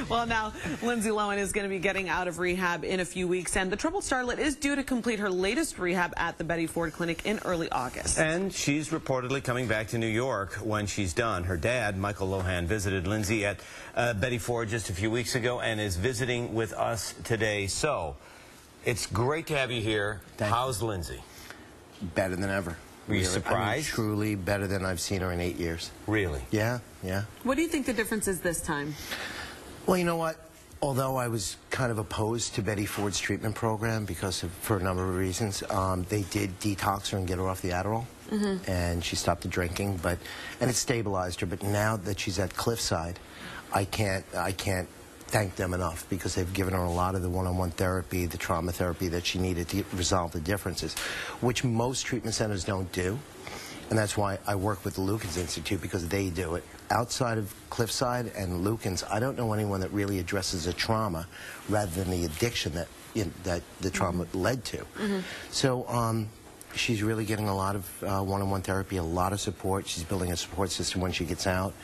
Well, now Lindsay Lohan is going to be getting out of rehab in a few weeks, and the Troubled Starlet is due to complete her latest rehab at the Betty Ford Clinic in early August. And she's reportedly coming back to New York when she's done. Her dad, Michael Lohan, visited Lindsay at Betty Ford just a few weeks ago and is visiting with us today. So, it's great to have you here. How's Lindsay? Better than ever. Were you surprised? I mean, truly better than I've seen her in 8 years. Really? Yeah, yeah. What do you think the difference is this time? Well, you know what? Although I was kind of opposed to Betty Ford's treatment program for a number of reasons, they did detox her and get her off the Adderall, and she stopped the drinking, and it stabilized her. But now that she's at Cliffside, I can't thank them enough, because they've given her a lot of the one-on-one therapy, the trauma therapy that she needed to resolve the differences, which most treatment centers don't do. And that's why I work with the Lukens Institute, because they do it. Outside of Cliffside and Lukens, I don't know anyone that really addresses the trauma rather than the addiction that the trauma led to. So she's really getting a lot of one-on-one therapy, a lot of support. She's building a support system when she gets out.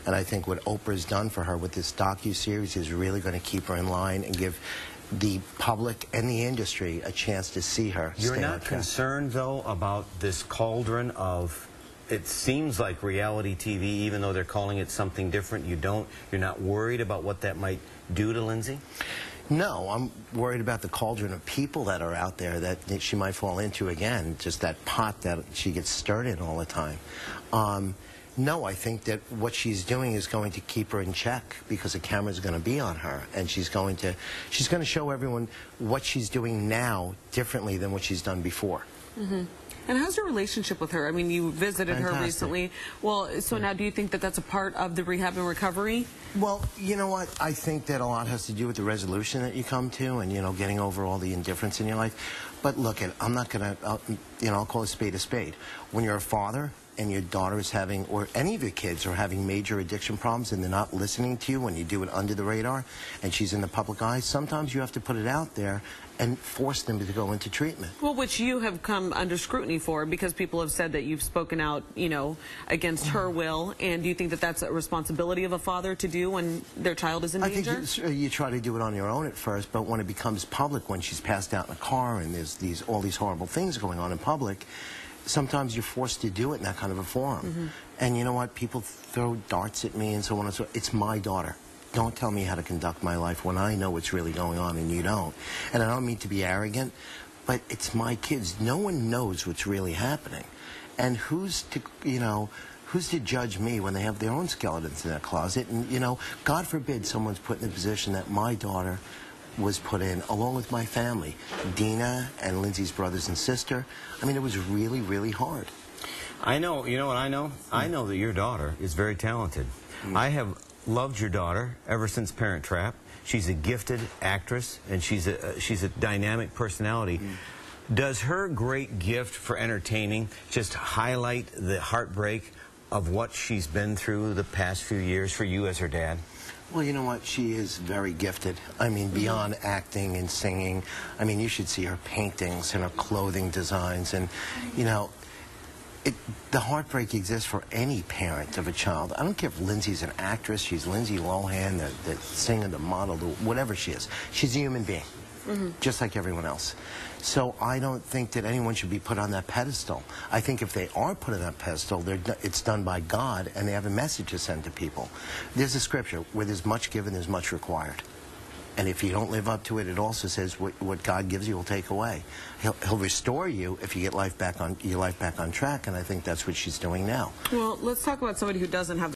And I think what Oprah's done for her with this docu-series is really going to keep her in line and give the public and the industry a chance to see her. You're not concerned, though, about this cauldron of, it seems like reality TV, even though they're calling it something different. You're not worried about what that might do to Lindsay? No, I'm worried about the cauldron of people that are out there that she might fall into again, just that pot that she gets stirred in all the time. No, I think that what she's doing is going to keep her in check, because the camera's going to be on her, and she's going to show everyone what she's doing now differently than what she's done before. And how's your relationship with her? I mean, you visited her recently. Well, so now do you think that that's a part of the rehab and recovery? Well, you know what? I think that a lot has to do with the resolution that you come to, and, you know, getting over all the indifference in your life. But look, I'm not going to, you know, I'll call a spade a spade. When you're a father and your daughter is having, or any of your kids are having major addiction problems, and they're not listening to you when you do it under the radar, and she's in the public eye, sometimes you have to put it out there and force them to go into treatment. Well, which you have come under scrutiny for, because people have said that you've spoken out, you know, against her will. And do you think that that's a responsibility of a father to do when their child is in danger? I think you try to do it on your own at first, but when it becomes public, when she's passed out in a car and there's all these horrible things going on in public, sometimes you're forced to do it in that kind of a forum. And you know what? People throw darts at me and so on and so on. It's my daughter. Don't tell me how to conduct my life when I know what's really going on and you don't. And I don't mean to be arrogant, but it's my kids. No one knows what's really happening. And who's to judge me when they have their own skeletons in their closet? And, you know, God forbid someone's put in the position that my daughter was put in, along with my family, Dina and Lindsay's brothers and sister. I mean, it was really, really hard. I know, you know what I know? I know that your daughter is very talented. I have loved your daughter ever since Parent Trap. She's a gifted actress, and she's a dynamic personality. Does her great gift for entertaining just highlight the heartbreak of what she's been through the past few years for you as her dad? Well, you know what? She is very gifted. I mean, beyond acting and singing, I mean, you should see her paintings and her clothing designs. And, you know, the heartbreak exists for any parent of a child. I don't care if Lindsay's an actress, she's Lindsay Lohan, the singer, the model, whatever she is. She's a human being, just like everyone else. So I don't think that anyone should be put on that pedestal. I think if they are put on that pedestal, it's done by God, and they have a message to send to people. There's a scripture, where there's much given, there's much required. And if you don't live up to it, it also says what God gives you will take away. He'll restore you if you get your life back on track, and I think that's what she's doing now. Well, let's talk about somebody who doesn't have